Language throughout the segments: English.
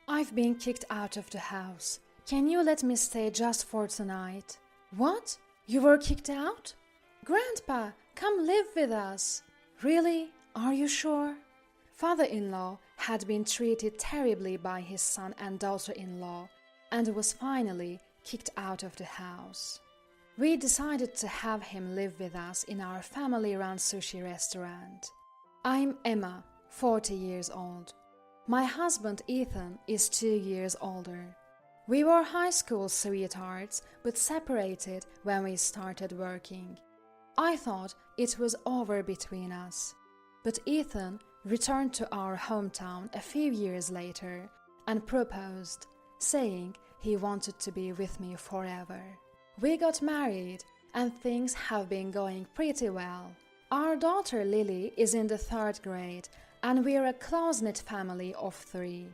I've been kicked out of the house. Can you let me stay just for tonight? What? You were kicked out? Grandpa, come live with us. Really? Are you sure? Father-in-law had been treated terribly by his son and daughter-in-law and was finally kicked out of the house. We decided to have him live with us in our family-run sushi restaurant. I'm Emma, 40 years old. My husband Ethan is 2 years older. We were high school sweethearts but separated when we started working. I thought it was over between us. But Ethan returned to our hometown a few years later and proposed, saying he wanted to be with me forever. We got married and things have been going pretty well. Our daughter Lily is in the 3rd grade and we're a close-knit family of 3.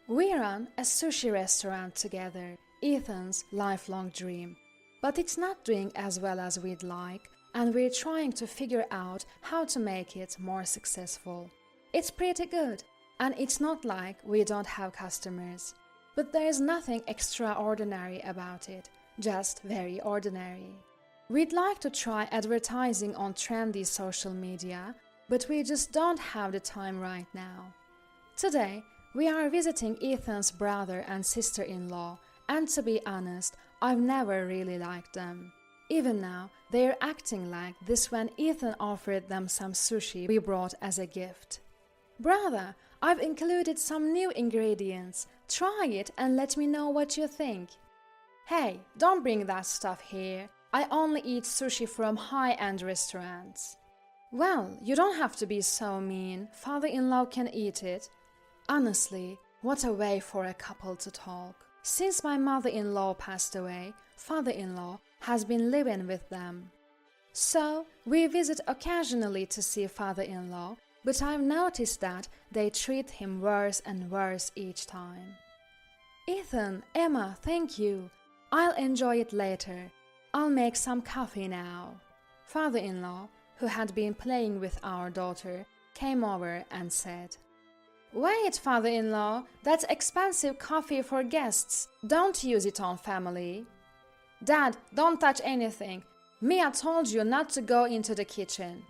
We run a sushi restaurant together, Ethan's lifelong dream. But it's not doing as well as we'd like and we're trying to figure out how to make it more successful. It's pretty good and it's not like we don't have customers. But there's nothing extraordinary about it, just very ordinary. We'd like to try advertising on trendy social media, but we just don't have the time right now. Today, we are visiting Ethan's brother and sister-in-law, and to be honest, I've never really liked them. Even now, they're acting like this when Ethan offered them some sushi we brought as a gift. Brother, I've included some new ingredients. Try it and let me know what you think. Hey, don't bring that stuff here. I only eat sushi from high-end restaurants. Well, you don't have to be so mean. Father-in-law can eat it. Honestly, what a way for a couple to talk. Since my mother-in-law passed away, father-in-law has been living with them. So, we visit occasionally to see father-in-law, but I've noticed that they treat him worse and worse each time. Ethan, Emma, thank you. I'll enjoy it later. I'll make some coffee now. Father-in-law, who had been playing with our daughter, came over and said, Wait, father-in-law, that's expensive coffee for guests. Don't use it on family. Dad, don't touch anything. Mia told you not to go into the kitchen.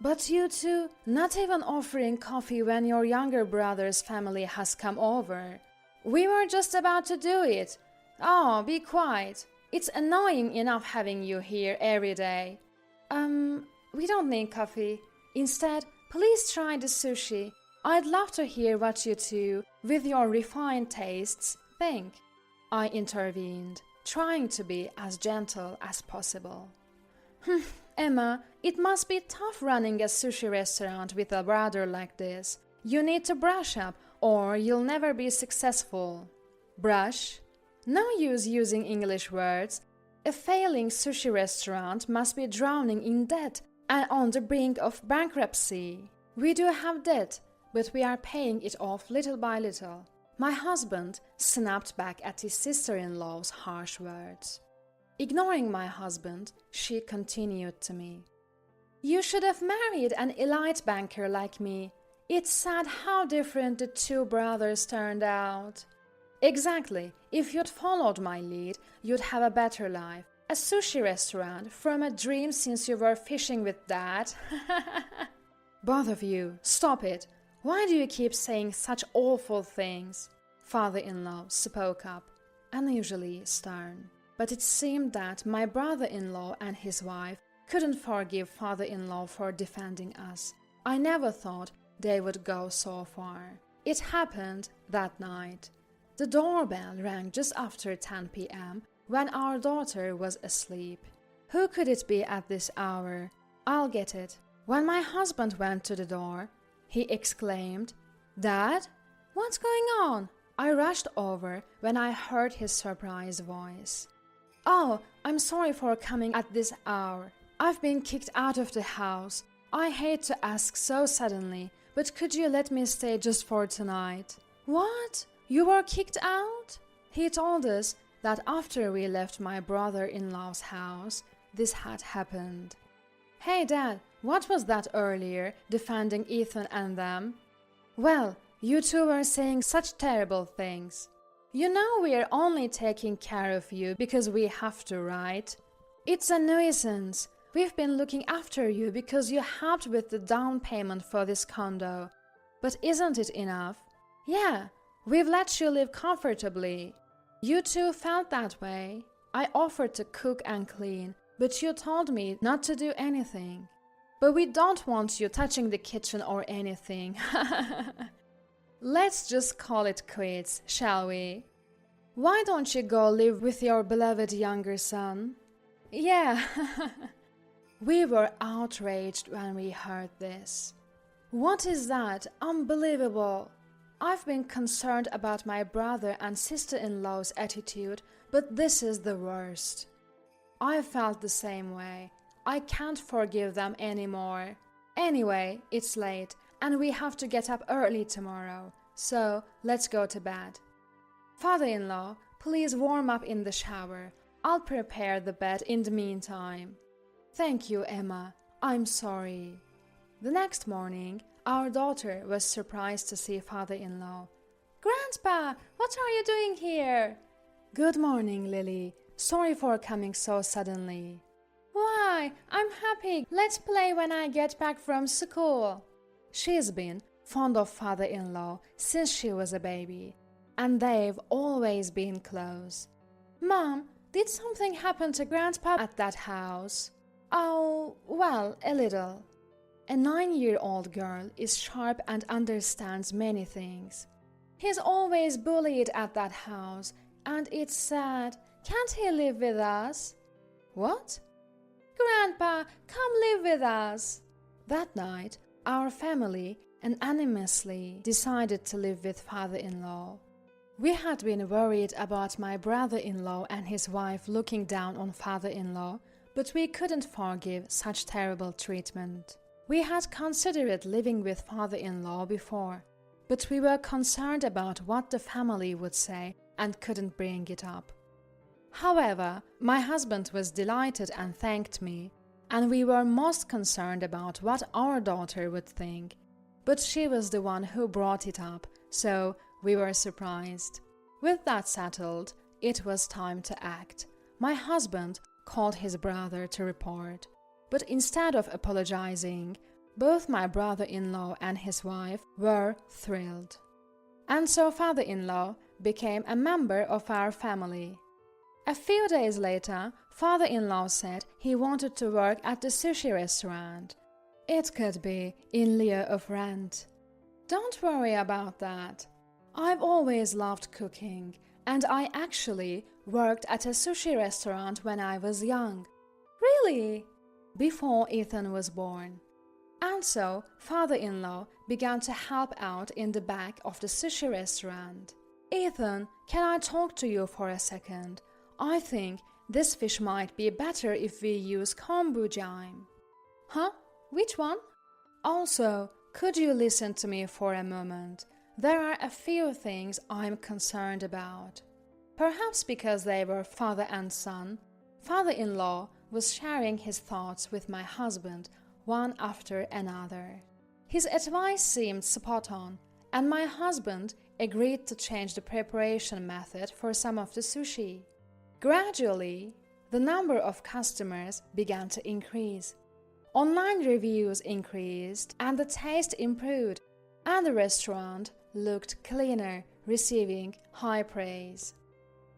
But you two, not even offering coffee when your younger brother's family has come over. We were just about to do it. Oh, be quiet. It's annoying enough having you here every day. We don't need coffee. Instead, please try the sushi. I'd love to hear what you two, with your refined tastes, think. I intervened, trying to be as gentle as possible. Emma, it must be tough running a sushi restaurant with a brother like this. You need to brush up, or you'll never be successful. Brush? No use using English words. A failing sushi restaurant must be drowning in debt and on the brink of bankruptcy. We do have debt, but we are paying it off little by little. My husband snapped back at his sister-in-law's harsh words. Ignoring my husband, she continued to me. You should have married an elite banker like me. It's sad how different the two brothers turned out. Exactly. If you'd followed my lead, you'd have a better life. A sushi restaurant from a dream since you were fishing with Dad. Both of you, stop it. Why do you keep saying such awful things? Father-in-law spoke up, unusually stern. But it seemed that my brother-in-law and his wife couldn't forgive father-in-law for defending us. I never thought they would go so far. It happened that night. The doorbell rang just after 10 p.m. when our daughter was asleep. Who could it be at this hour? I'll get it. When my husband went to the door, he exclaimed, Dad? What's going on? I rushed over when I heard his surprised voice. Oh, I'm sorry for coming at this hour. I've been kicked out of the house. I hate to ask so suddenly, but could you let me stay just for tonight? What? You were kicked out? He told us that after we left my brother-in-law's house, this had happened. Hey Dad, what was that earlier, defending Ethan and them? Well, You two were saying such terrible things. You know we're only taking care of you because we have to, right? It's a nuisance. We've been looking after you because you helped with the down payment for this condo. But isn't it enough? Yeah, we've let you live comfortably. You too felt that way. I offered to cook and clean, but you told me not to do anything. But we don't want you touching the kitchen or anything. Let's just call it quits, shall we? Why don't you go live with your beloved younger son? Yeah. We were outraged when we heard this. What is that? Unbelievable! I've been concerned about my brother and sister-in-law's attitude, but this is the worst. I felt the same way. I can't forgive them anymore. Anyway, it's late, and we have to get up early tomorrow, so let's go to bed. Father-in-law, please warm up in the shower. I'll prepare the bed in the meantime. Thank you, Emma. I'm sorry. The next morning, our daughter was surprised to see father-in-law. Grandpa, what are you doing here? Good morning, Lily. Sorry for coming so suddenly. Why? I'm happy. Let's play when I get back from school. She's been fond of father-in-law since she was a baby, and they've always been close. Mom, did something happen to Grandpa at that house? Oh, well, a little. A 9-year-old girl is sharp and understands many things. He's always bullied at that house, and it's sad. Can't he live with us? What? Grandpa, come live with us. That night, our family unanimously decided to live with father-in-law. We had been worried about my brother-in-law and his wife looking down on father-in-law, but we couldn't forgive such terrible treatment. We had considered living with father-in-law before, but we were concerned about what the family would say and couldn't bring it up. However, my husband was delighted and thanked me, and we were most concerned about what our daughter would think. But she was the one who brought it up, so we were surprised. With that settled, it was time to act. My husband called his brother to report, but instead of apologizing, both my brother-in-law and his wife were thrilled. And so father-in-law became a member of our family. A few days later, father-in-law said he wanted to work at the sushi restaurant. It could be in lieu of rent. Don't worry about that. I've always loved cooking, and I actually worked at a sushi restaurant when I was young. Really? Before Ethan was born. And so, father-in-law began to help out in the back of the sushi restaurant. Ethan, can I talk to you for a second? I think this fish might be better if we use kombucha. Huh? Which one? Also, could you listen to me for a moment? There are a few things I'm concerned about. Perhaps because they were father and son, father-in-law was sharing his thoughts with my husband, one after another. His advice seemed spot on, and my husband agreed to change the preparation method for some of the sushi. Gradually, the number of customers began to increase. Online reviews increased and the taste improved, and the restaurant looked cleaner, receiving high praise.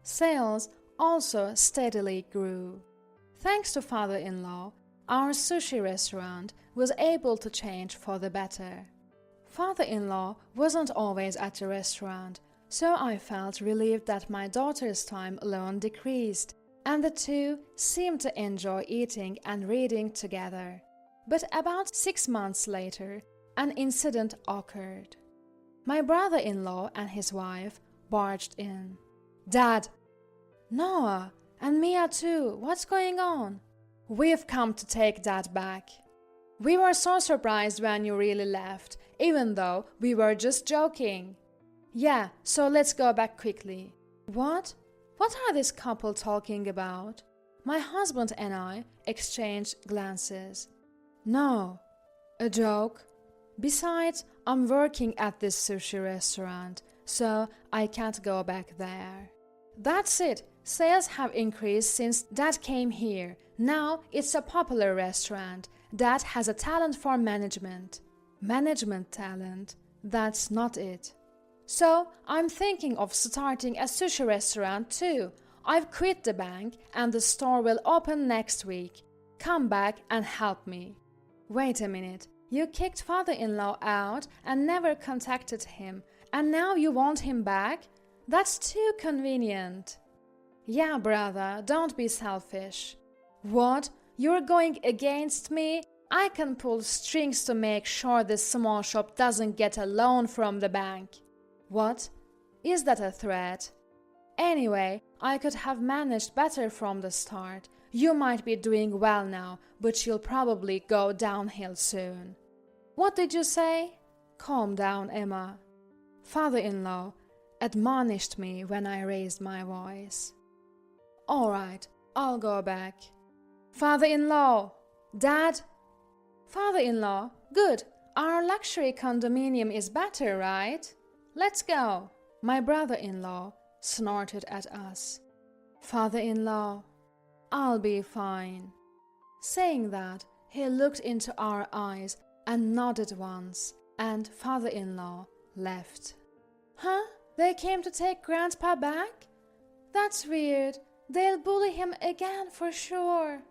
Sales also steadily grew. Thanks to father-in-law, our sushi restaurant was able to change for the better. Father-in-law wasn't always at the restaurant, so I felt relieved that my daughter's time alone decreased, and the two seemed to enjoy eating and reading together. But about 6 months later, an incident occurred. My brother-in-law and his wife barged in. Dad! Noah! And Mia too! What's going on? We've come to take Dad back. We were so surprised when you really left, even though we were just joking. Yeah, so let's go back quickly. What? What are this couple talking about? My husband and I exchanged glances. No. A joke? Besides, I'm working at this sushi restaurant, so I can't go back there. That's it. Sales have increased since Dad came here. Now it's a popular restaurant. Dad has a talent for management. Management talent? That's not it. So I'm thinking of starting a sushi restaurant too. I've quit the bank and the store will open next week. Come back and help me. Wait a minute. You kicked father-in-law out and never contacted him, and now you want him back? That's too convenient. Yeah, brother, don't be selfish. What? You're going against me? I can pull strings to make sure this small shop doesn't get a loan from the bank. What? Is that a threat? Anyway, I could have managed better from the start. You might be doing well now, but you'll probably go downhill soon. What did you say? Calm down, Emma. Father-in-law admonished me when I raised my voice. All right, I'll go back. Father-in-law! Dad! Father-in-law, good. Our luxury condominium is better, right? Let's go. My brother-in-law snorted at us. Father-in-law, I'll be fine. Saying that, he looked into our eyes and nodded once, and father-in-law left. Huh? They came to take Grandpa back? That's weird. They'll bully him again for sure.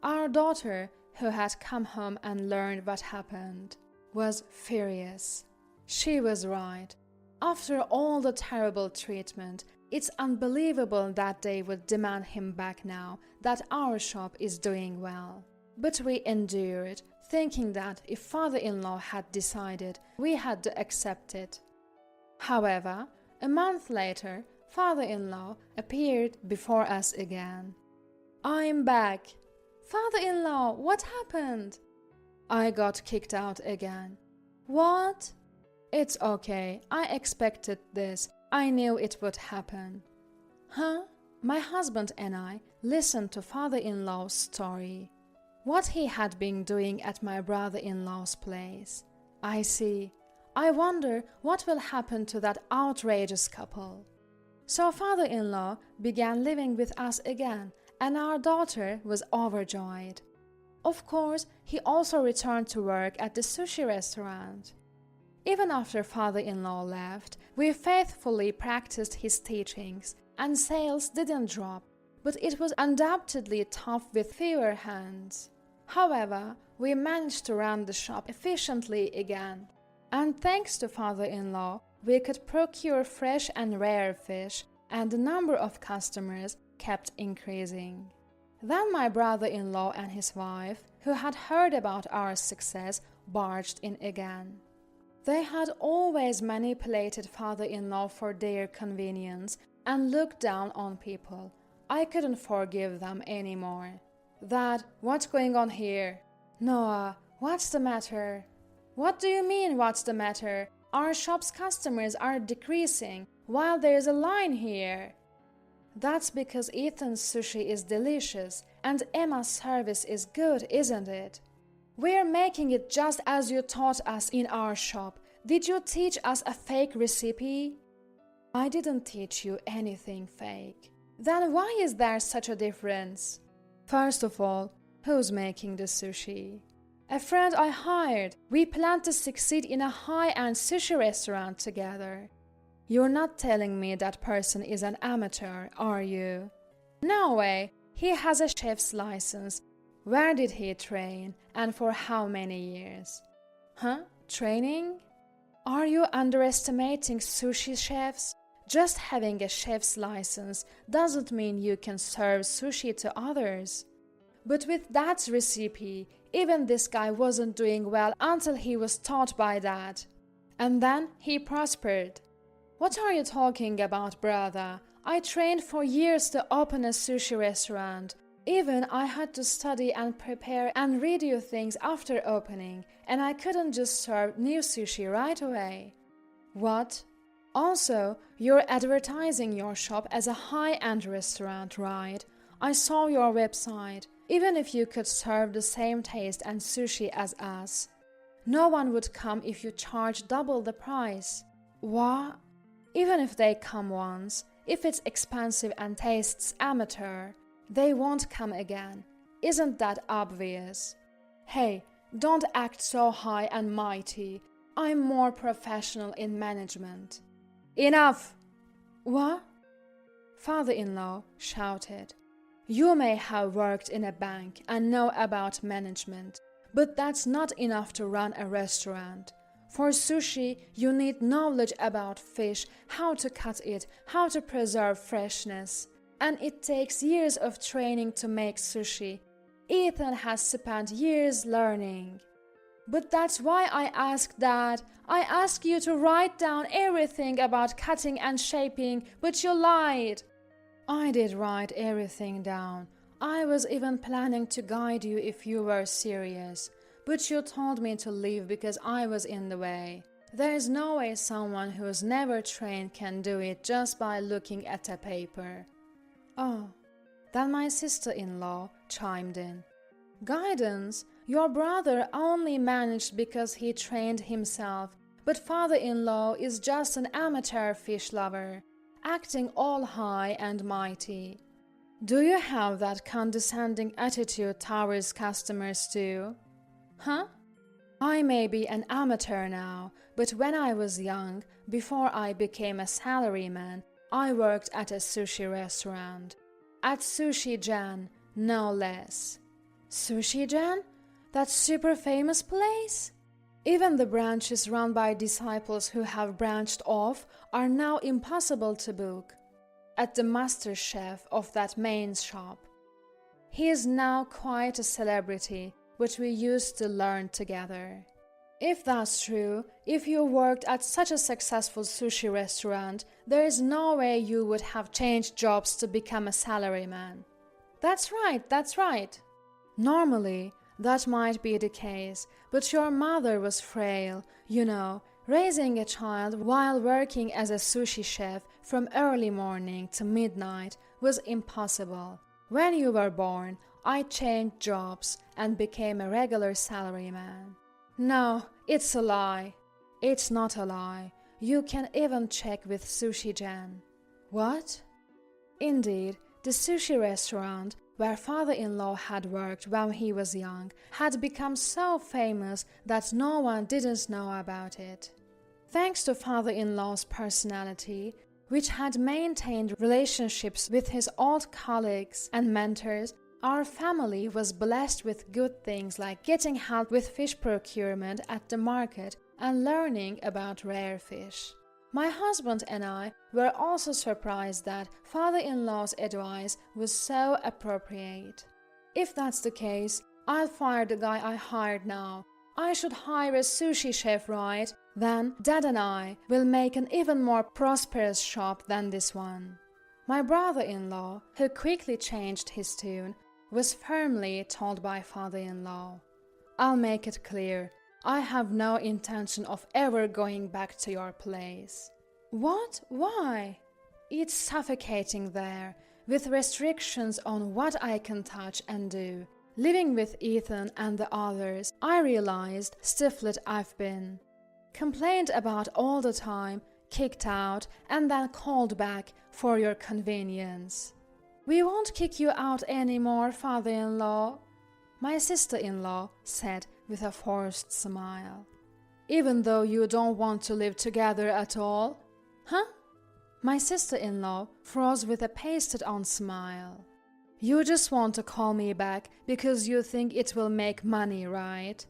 Our daughter, who had come home and learned what happened, was furious. She was right. After all the terrible treatment, it's unbelievable that they would demand him back now that our shop is doing well. But we endured, thinking that if father-in-law had decided, we had to accept it. However, a month later, father-in-law appeared before us again. I'm back. Father-in-law, what happened? I got kicked out again. What? It's okay. I expected this. I knew it would happen. Huh? My husband and I listened to father-in-law's story. What he had been doing at my brother-in-law's place. I see. I wonder what will happen to that outrageous couple. So father-in-law began living with us again, and our daughter was overjoyed. Of course, he also returned to work at the sushi restaurant. Even after father-in-law left, we faithfully practiced his teachings, and sales didn't drop, but it was undoubtedly tough with fewer hands. However, we managed to run the shop efficiently again, and thanks to father-in-law, we could procure fresh and rare fish, and the number of customers kept increasing. Then my brother-in-law and his wife, who had heard about our success, barged in again. They had always manipulated father-in-law for their convenience and looked down on people. I couldn't forgive them anymore. Dad, what's going on here? Noah, what's the matter? What do you mean, what's the matter? Our shop's customers are decreasing while there's a line here. That's because Ethan's sushi is delicious and Emma's service is good, isn't it? We're making it just as you taught us in our shop. Did you teach us a fake recipe? I didn't teach you anything fake. Then why is there such a difference? First of all, who's making the sushi? A friend I hired. We plan to succeed in a high-end sushi restaurant together. You're not telling me that person is an amateur, are you? No way. He has a chef's license. Where did he train, and for how many years? Huh? Training? Are you underestimating sushi chefs? Just having a chef's license doesn't mean you can serve sushi to others. But with Dad's recipe, even this guy wasn't doing well until he was taught by Dad. And then he prospered. What are you talking about, brother? I trained for years to open a sushi restaurant. Even I had to study and prepare and redo things after opening, and I couldn't just serve new sushi right away. What? Also, you're advertising your shop as a high-end restaurant, right? I saw your website. Even if you could serve the same taste and sushi as us. No one would come if you charge double the price. What? Even if they come once, if it's expensive and tastes amateur, they won't come again. Isn't that obvious? Hey, don't act so high and mighty. I'm more professional in management. Enough! What? Father-in-law shouted. You may have worked in a bank and know about management, but that's not enough to run a restaurant. For sushi, you need knowledge about fish, how to cut it, how to preserve freshness. And it takes years of training to make sushi. Ethan has spent years learning. But that's why I asked Dad. I asked you to write down everything about cutting and shaping, but you lied. I did write everything down. I was even planning to guide you if you were serious. But you told me to leave because I was in the way. There is no way someone who's never trained can do it just by looking at a paper. Oh, then my sister-in-law chimed in. Guidance? Your brother only managed because he trained himself, but father-in-law is just an amateur fish lover, acting all high and mighty. Do you have that condescending attitude towards customers too? Huh? I may be an amateur now, but when I was young, before I became a salaryman, I worked at a sushi restaurant. At Sushi Jan, no less. Sushi Jan? That super famous place? Even the branches run by disciples who have branched off are now impossible to book. At the master chef of that main shop. He is now quite a celebrity, but we used to learn together. If that's true, if you worked at such a successful sushi restaurant, there is no way you would have changed jobs to become a salaryman. That's right. Normally, that might be the case, but your mother was frail, you know, raising a child while working as a sushi chef from early morning to midnight was impossible. When you were born, I changed jobs and became a regular salaryman. No, it's a lie. It's not a lie. You can even check with Sushi Jan. What? Indeed, the sushi restaurant where father-in-law had worked when he was young had become so famous that no one didn't know about it. Thanks to father-in-law's personality, which had maintained relationships with his old colleagues and mentors, our family was blessed with good things like getting help with fish procurement at the market and learning about rare fish. My husband and I were also surprised that father-in-law's advice was so appropriate. If that's the case, I'll fire the guy I hired now. I should hire a sushi chef, right? Then Dad and I will make an even more prosperous shop than this one. My brother-in-law, who quickly changed his tune, was firmly told by father-in-law. I'll make it clear, I have no intention of ever going back to your place. What? Why? It's suffocating there, with restrictions on what I can touch and do. Living with Ethan and the others, I realized stifled I've been. Complained about all the time, kicked out, and then called back for your convenience. We won't kick you out anymore, father-in-law, my sister-in-law said with a forced smile. Even though you don't want to live together at all? Huh? My sister-in-law froze with a pasted-on smile. You just want to call me back because you think it will make money, right?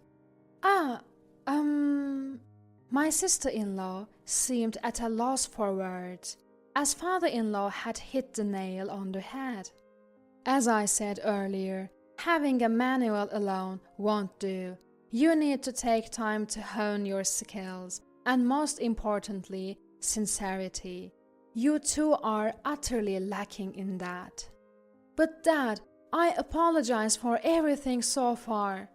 My sister-in-law seemed at a loss for words, as father-in-law had hit the nail on the head. As I said earlier, having a manual alone won't do. You need to take time to hone your skills, and most importantly, sincerity. You two are utterly lacking in that. But Dad, I apologize for everything so far.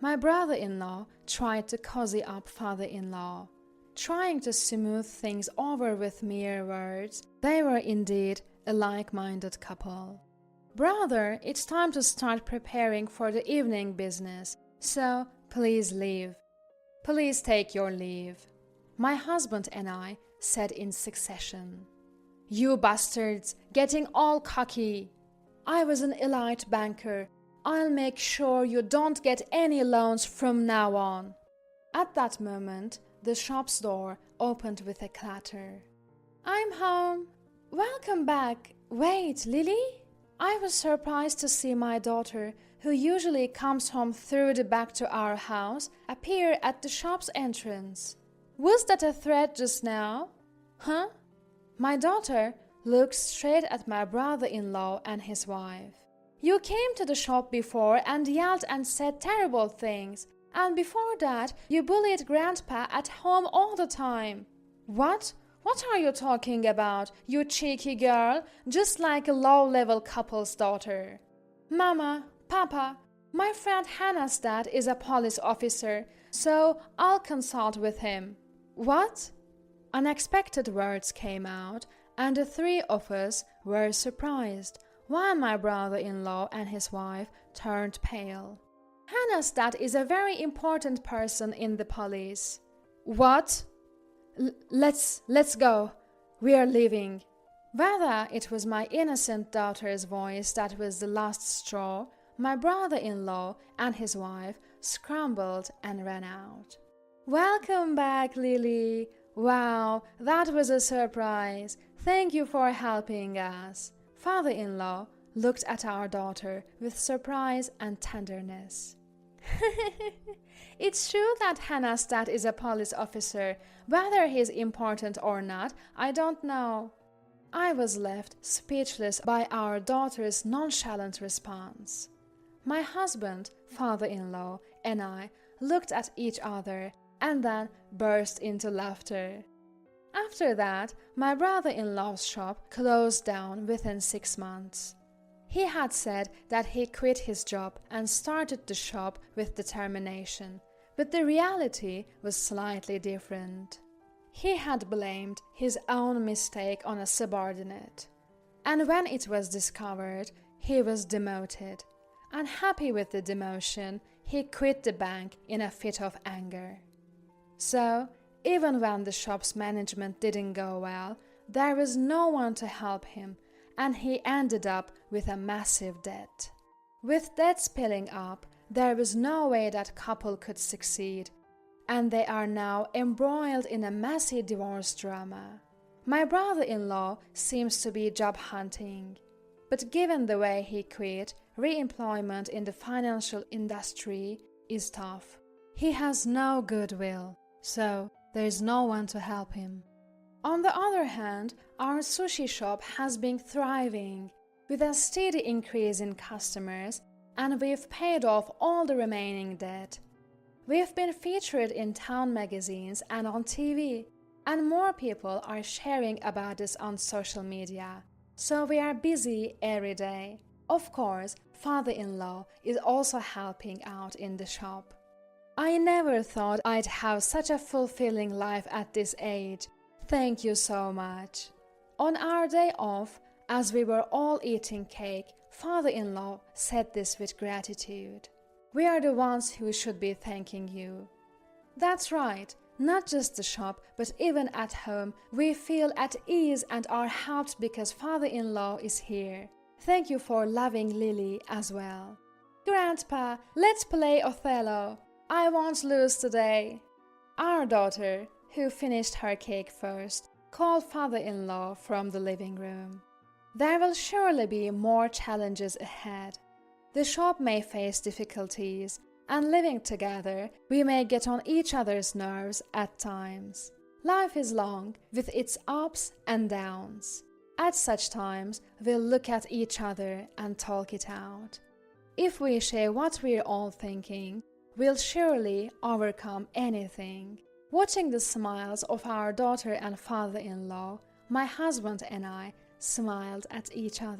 My brother-in-law tried to cozy up father-in-law, trying to smooth things over with mere words. They were indeed a like-minded couple. Brother, it's time to start preparing for the evening business, so please leave. Please take your leave, my husband and I said in succession. You bastards, getting all cocky. I was an elite banker. I'll make sure you don't get any loans from now on. At that moment, the shop's door opened with a clatter. I'm home. Welcome back. Wait, Lily? I was surprised to see my daughter, who usually comes home through the back to our house, appear at the shop's entrance. Was that a threat just now? Huh? My daughter looked straight at my brother-in-law and his wife. You came to the shop before and yelled and said terrible things, and before that you bullied Grandpa at home all the time. What? What are you talking about, you cheeky girl, just like a low-level couple's daughter? Mama, Papa, my friend Hannah's dad is a police officer, so I'll consult with him. What? Unexpected words came out, and the three of us were surprised, while my brother-in-law and his wife turned pale. Hannah's dad is a very important person in the police. What? Let's go. We are leaving. Whether it was my innocent daughter's voice that was the last straw, my brother-in-law and his wife scrambled and ran out. Welcome back, Lily. Wow, that was a surprise. Thank you for helping us. Father-in-law looked at our daughter with surprise and tenderness. It's true that Hannah's dad is a police officer. Whether he's important or not, I don't know. I was left speechless by our daughter's nonchalant response. My husband, father-in-law, and I looked at each other and then burst into laughter. After that, my brother-in-law's shop closed down within 6 months. He had said that he quit his job and started the shop with determination, but the reality was slightly different. He had blamed his own mistake on a subordinate, and when it was discovered, he was demoted. Unhappy with the demotion, he quit the bank in a fit of anger. So, even when the shop's management didn't go well, there was no one to help him, and he ended up with a massive debt. With debts piling up, there was no way that couple could succeed, and they are now embroiled in a messy divorce drama. My brother-in-law seems to be job hunting, but given the way he quit, re-employment in the financial industry is tough. He has no goodwill, so there is no one to help him. On the other hand, our sushi shop has been thriving, with a steady increase in customers, and we've paid off all the remaining debt. We've been featured in town magazines and on TV, and more people are sharing about us on social media, so we are busy every day. Of course, father-in-law is also helping out in the shop. I never thought I'd have such a fulfilling life at this age. Thank you so much. On our day off, as we were all eating cake, father-in-law said this with gratitude. We are the ones who should be thanking you. That's right, not just the shop, but even at home, we feel at ease and are helped because father-in-law is here. Thank you for loving Lily as well. Grandpa, let's play Othello. I won't lose today. Our daughter, who finished her cake first, called father-in-law from the living room. There will surely be more challenges ahead. The shop may face difficulties, and living together, we may get on each other's nerves at times. Life is long, with its ups and downs. At such times, we'll look at each other and talk it out. If we share what we're all thinking, we'll surely overcome anything. Watching the smiles of our daughter and father-in-law, my husband and I smiled at each other.